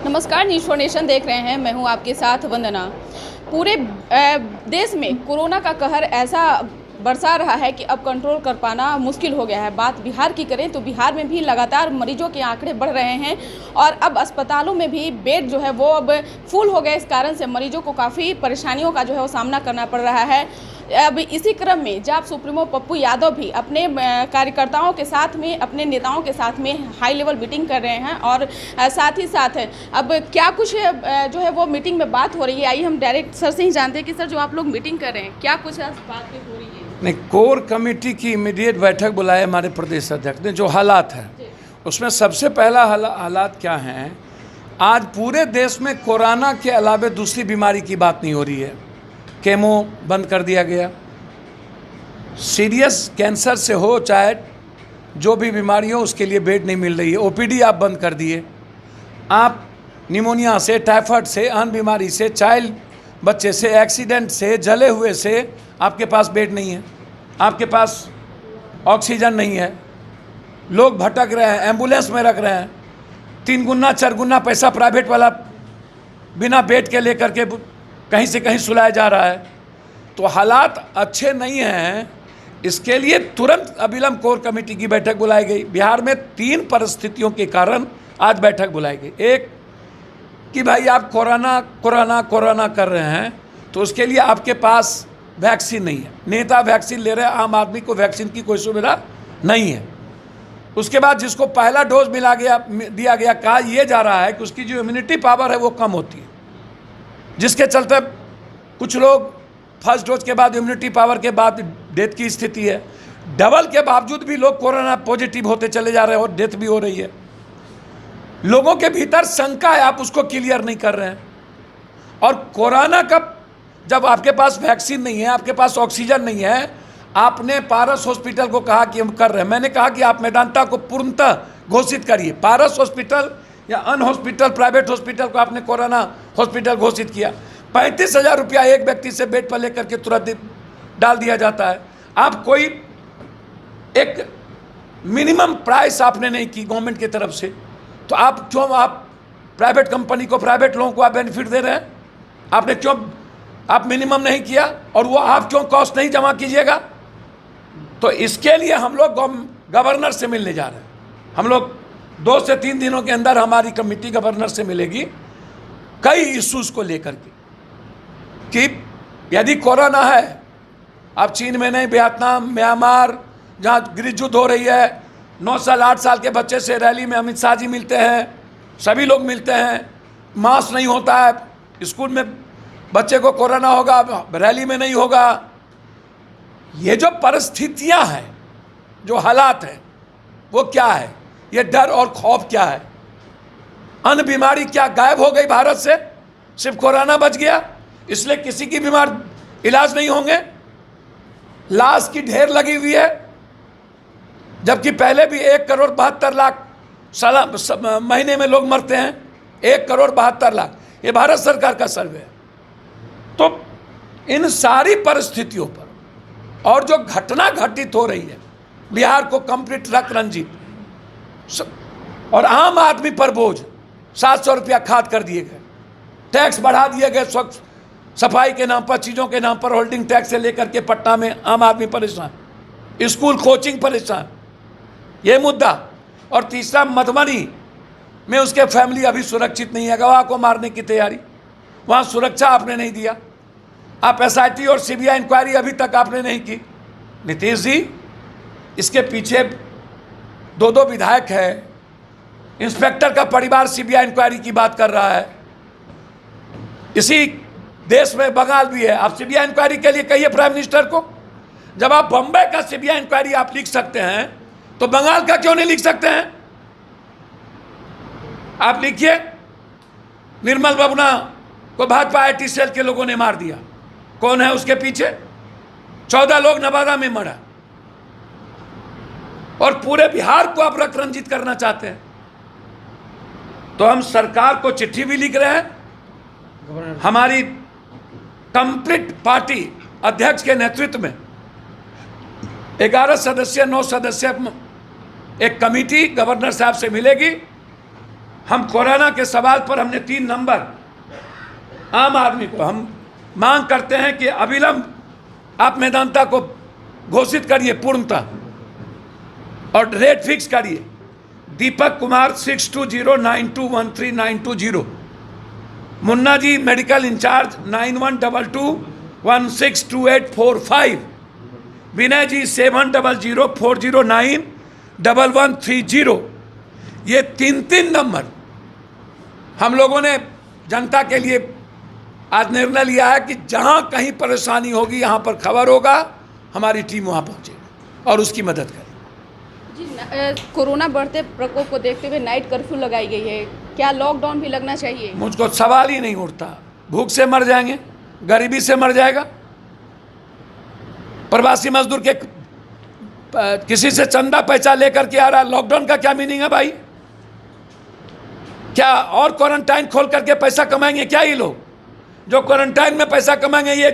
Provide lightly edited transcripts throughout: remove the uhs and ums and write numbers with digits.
नमस्कार, news for nation देख रहे हैं। मैं हूं आपके साथ वंदना। पूरे देश में कोरोना का कहर ऐसा बरसा रहा है कि अब कंट्रोल कर पाना मुश्किल हो गया है। बात बिहार की करें तो बिहार में भी लगातार मरीजों के आंकड़े बढ़ रहे हैं और अब अस्पतालों में भी बेड जो है वो अब फुल हो गए। इस कारण से मरीजों को काफ़ी परेशानियों का जो है वो सामना करना पड़ रहा है। अब इसी क्रम में जाप सुप्रीमो पप्पू यादव भी अपने कार्यकर्ताओं के साथ में, अपने नेताओं के साथ में हाई लेवल मीटिंग कर रहे हैं और साथ ही साथ अब क्या कुछ जो है वो मीटिंग में बात हो रही है। आइए हम डायरेक्ट सर से ही जानते हैं कि सर जो आप लोग मीटिंग कर रहे हैं क्या कुछ बात हो रही है। नहीं, कोर कमेटी की इमीडिएट बैठक बुलाए हमारे प्रदेश अध्यक्ष ने। जो हालात हैं उसमें सबसे पहला हालात क्या हैं, आज पूरे देश में कोरोना के अलावा दूसरी बीमारी की बात नहीं हो रही है। केमो बंद कर दिया गया, सीरियस कैंसर से हो चाहे जो भी बीमारी हो उसके लिए बेड नहीं मिल रही है। ओपीडी आप बंद कर दिए। आप निमोनिया से, टाइफाइड से, अन्य बीमारी से, चाइल्ड बच्चे से, एक्सीडेंट से, जले हुए से आपके पास बेड नहीं है, आपके पास ऑक्सीजन नहीं है, लोग भटक रहे हैं, एम्बुलेंस में रख रहे हैं, 3 गुना 4 गुना पैसा प्राइवेट वाला बिना बेड के लेकर के कहीं से कहीं सुलाया जा रहा है। तो हालात अच्छे नहीं हैं। इसके लिए तुरंत अविलंब कोर कमेटी की बैठक बुलाई गई। बिहार में 3 परिस्थितियों के कारण आज बैठक बुलाई गई। एक कि भाई आप कोरोना कर रहे हैं तो उसके लिए आपके पास वैक्सीन नहीं है। नेता वैक्सीन ले रहे हैं, आम आदमी को वैक्सीन की कोई सुविधा नहीं है। उसके बाद जिसको पहला डोज दिया गया, कहा यह जा रहा है कि उसकी जो इम्यूनिटी पावर है वो कम होती है, जिसके चलते कुछ लोग फर्स्ट डोज के बाद इम्यूनिटी पावर के बाद डेथ की स्थिति है। डबल के बावजूद भी लोग कोरोना पॉजिटिव होते चले जा रहे हैं और डेथ भी हो रही है। लोगों के भीतर शंका है, आप उसको क्लियर नहीं कर रहे हैं। और कोरोना का जब आपके पास वैक्सीन नहीं है, आपके पास ऑक्सीजन नहीं है, आपने पारस हॉस्पिटल को कहा कि हम कर रहे हैं। मैंने कहा कि आप मेदांता को पूर्णतः घोषित करिए। पारस हॉस्पिटल या अन्य हॉस्पिटल, प्राइवेट हॉस्पिटल को आपने कोरोना हॉस्पिटल घोषित किया। 35,000 रुपया एक व्यक्ति से बेड पर लेकर के तुरंत डाल दिया जाता है। आप कोई एक मिनिमम प्राइस आपने नहीं की गवर्नमेंट की तरफ से, तो आप क्यों आप प्राइवेट कंपनी को, प्राइवेट लोगों को आप बेनिफिट दे रहे हैं? आपने क्यों आप मिनिमम नहीं किया और वो आप क्यों कॉस्ट नहीं जमा कीजिएगा? तो इसके लिए हम लोग गवर्नर से मिलने जा रहे हैं। हम लोग 2 से 3 दिनों के अंदर हमारी कमेटी गवर्नर से मिलेगी कई इश्यूज को लेकर के कि यदि कोरोना है, अब चीन में नहीं, वियतनाम, म्यांमार जहाँ गृह युद्ध हो रही है, 9 साल 8 साल के बच्चे से रैली में अमित शाह जी मिलते हैं, सभी लोग मिलते हैं, मास्क नहीं होता है, स्कूल में बच्चे को कोरोना होगा, रैली में नहीं होगा। ये जो परिस्थितियां हैं, जो हालात हैं, वो क्या है? ये डर और खौफ क्या है? अन्य बीमारी क्या गायब हो गई भारत से? सिर्फ कोरोना बच गया, इसलिए किसी की बीमार इलाज नहीं होंगे? लाश की ढेर लगी हुई है, जबकि पहले भी 1,72,00,000 महीने में लोग मरते हैं। 1,72,00,000 ये भारत सरकार का सर्वे है। तो इन सारी परिस्थितियों पर और जो घटना घटित हो रही है, बिहार को कंप्लीट ट्रक रंजित और आम आदमी पर बोझ, 700 रुपया खाद कर दिए गए, टैक्स बढ़ा दिए गए, स्वच्छ सफाई के नाम पर, चीज़ों के नाम पर, होल्डिंग टैक्स से लेकर के पटना में आम आदमी परेशान, स्कूल कोचिंग परेशान, ये मुद्दा। और तीसरा, मधुबनी में उसके फैमिली अभी सुरक्षित नहीं है, गवाह को मारने की तैयारी, वहाँ सुरक्षा आपने नहीं दिया। आप एसआईटी और सीबीआई इंक्वायरी अभी तक आपने नहीं की। नीतीश जी, इसके पीछे 2 विधायक है, इंस्पेक्टर का परिवार सीबीआई इंक्वायरी की बात कर रहा है। इसी देश में बंगाल भी है। आप सीबीआई इंक्वायरी के लिए कहिए प्राइम मिनिस्टर को। जब आप बम्बई का सीबीआई इंक्वायरी आप लिख सकते हैं तो बंगाल का क्यों नहीं लिख सकते हैं? आप लिखिए, निर्मल बबना को भाजपा आईटी सेल के लोगों ने मार दिया, कौन है उसके पीछे? 14 लोग नवादा में मरा और पूरे बिहार को आप रक्त रंजित करना चाहते हैं। तो हम सरकार को चिट्ठी भी लिख रहे हैं, हमारी कंप्लीट पार्टी अध्यक्ष के नेतृत्व में 11 सदस्य 9 सदस्य एक कमेटी गवर्नर साहब से मिलेगी। हम कोरोना के सवाल पर हमने 3 नंबर आम आदमी को हम मांग करते हैं कि अविलंब आप मैदानता को घोषित करिए पूर्णतः और रेट फिक्स करिए। दीपक कुमार 6209213920, मुन्ना जी मेडिकल इंचार्ज 9122162845, विनय जी 7004091130। ये 3 नंबर हम लोगों ने जनता के लिए आज निर्णय लिया है कि जहां कहीं परेशानी होगी यहाँ पर खबर होगा, हमारी टीम वहां पहुंचेगी और उसकी मदद करेगी। जी कोरोना बढ़ते प्रकोप को देखते हुए नाइट कर्फ्यू लगाई गई है, क्या लॉकडाउन भी लगना चाहिए? मुझको सवाल ही नहीं उठता। भूख से मर जाएंगे, गरीबी से मर जाएगा। प्रवासी मजदूर के किसी से चंदा पैसा लेकर के आ रहा, लॉकडाउन का क्या मीनिंग है भाई? क्या और क्वारंटाइन खोल करके पैसा कमाएंगे क्या ये लोग? जो क्वारंटाइन में पैसा कमाएंगे, ये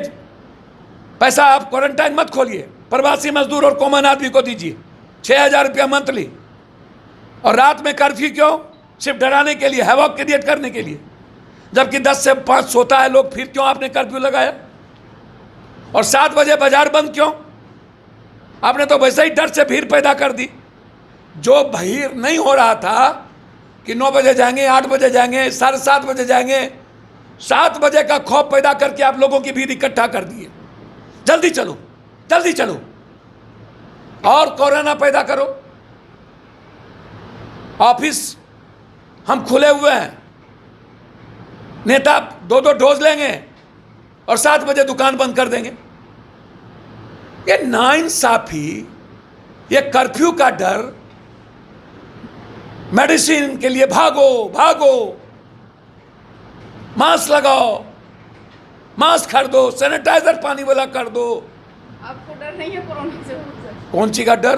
पैसा आप क्वारंटाइन मत खोलिए, प्रवासी मजदूर और कॉमन आदमी को दीजिए 6,000 रुपया मंथली। और रात में कर्फ्यू क्यों? सिर्फ डराने के लिए, हैवॉक क्रिएट करने के लिए। जबकि 10 से 5 सोता है लोग, फिर क्यों आपने कर्फ्यू लगाया? और 7 बजे बाजार बंद क्यों? आपने तो वैसे ही डर से भीड़ पैदा कर दी। जो भीड़ नहीं हो रहा था कि 9 बजे जाएंगे, 8 बजे जाएंगे, 7:30 बजे जाएंगे, 7 बजे का खौफ पैदा करके आप लोगों की भीड़ इकट्ठा कर दिए। जल्दी चलो, जल्दी चलो और कोरोना पैदा करो। ऑफिस हम खुले हुए हैं, नेता 2-2 डोज लेंगे और 7 बजे दुकान बंद कर देंगे। ये नाइंसाफी, ये कर्फ्यू का डर, मेडिसिन के लिए भागो भागो, मास्क लगाओ, मास्क खरीदो, सैनिटाइजर पानी वाला कर दो। आपको डर नहीं है कोरोना से? कौन सी का डर?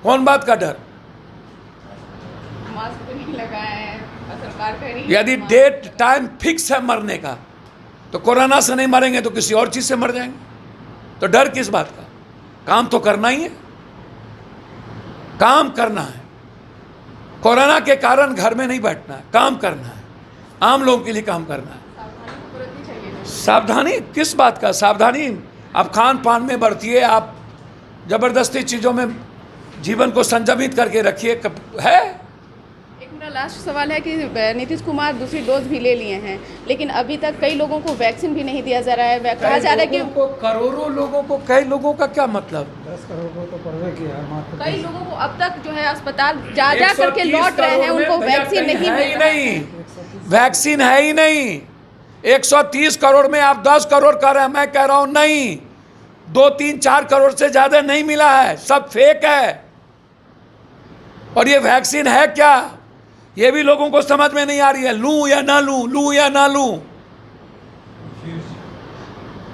कौन बात का डर? मास्क तो नहीं लगाया है, सरकार कह रही है। यदि डेट टाइम फिक्स है मरने का, तो कोरोना से नहीं मरेंगे तो किसी और चीज से मर जाएंगे। तो डर किस बात का? काम तो करना ही है, काम करना है। कोरोना के कारण घर में नहीं बैठना है, काम करना है, आम लोगों के लिए काम करना है। सावधानी किस बात का? सावधानी आप खान पान में बरतिए, आप जबरदस्ती चीज़ों में जीवन को संयमित करके रखिए। है एक मेरा लास्ट सवाल है कि नीतीश कुमार दूसरी डोज भी ले लिए हैं, लेकिन अभी तक कई लोगों को वैक्सीन भी नहीं दिया जा रहा है। कहा जा रहा है कि करोड़ों लोगों को, कई लोगों का क्या मतलब? 10 करोड़ को तो परवे किया है। कई लोगों को अब तक जो है अस्पताल जा करके लौट रहे हैं, उनको वैक्सीन नहीं मिल रहा है। वैक्सीन है ही नहीं। 130 करोड़ में आप 10 करोड़ कर रहे हैं, मैं कह रहा हूं नहीं, 2, 3, 4 करोड़ से ज्यादा नहीं मिला है, सब फेक है। और ये वैक्सीन है क्या, ये भी लोगों को समझ में नहीं आ रही है। लूं या ना लूं, लूं या ना लूं।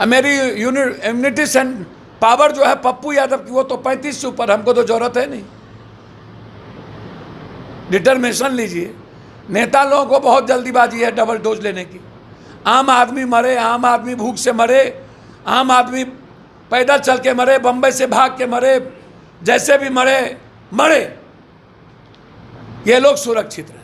मेरी इम्यूनिटी पावर जो है पप्पू यादव की, वो तो 35 से ऊपर, हमको तो जरूरत है नहीं। डिटर्मिनेशन लीजिए। नेता लोगों को बहुत जल्दीबाजी है डबल डोज लेने की। आम आदमी मरे, आम आदमी भूख से मरे, आम आदमी पैदल चल के मरे, बम्बई से भाग के मरे, जैसे भी मरे मरे, ये लोग सुरक्षित रहे।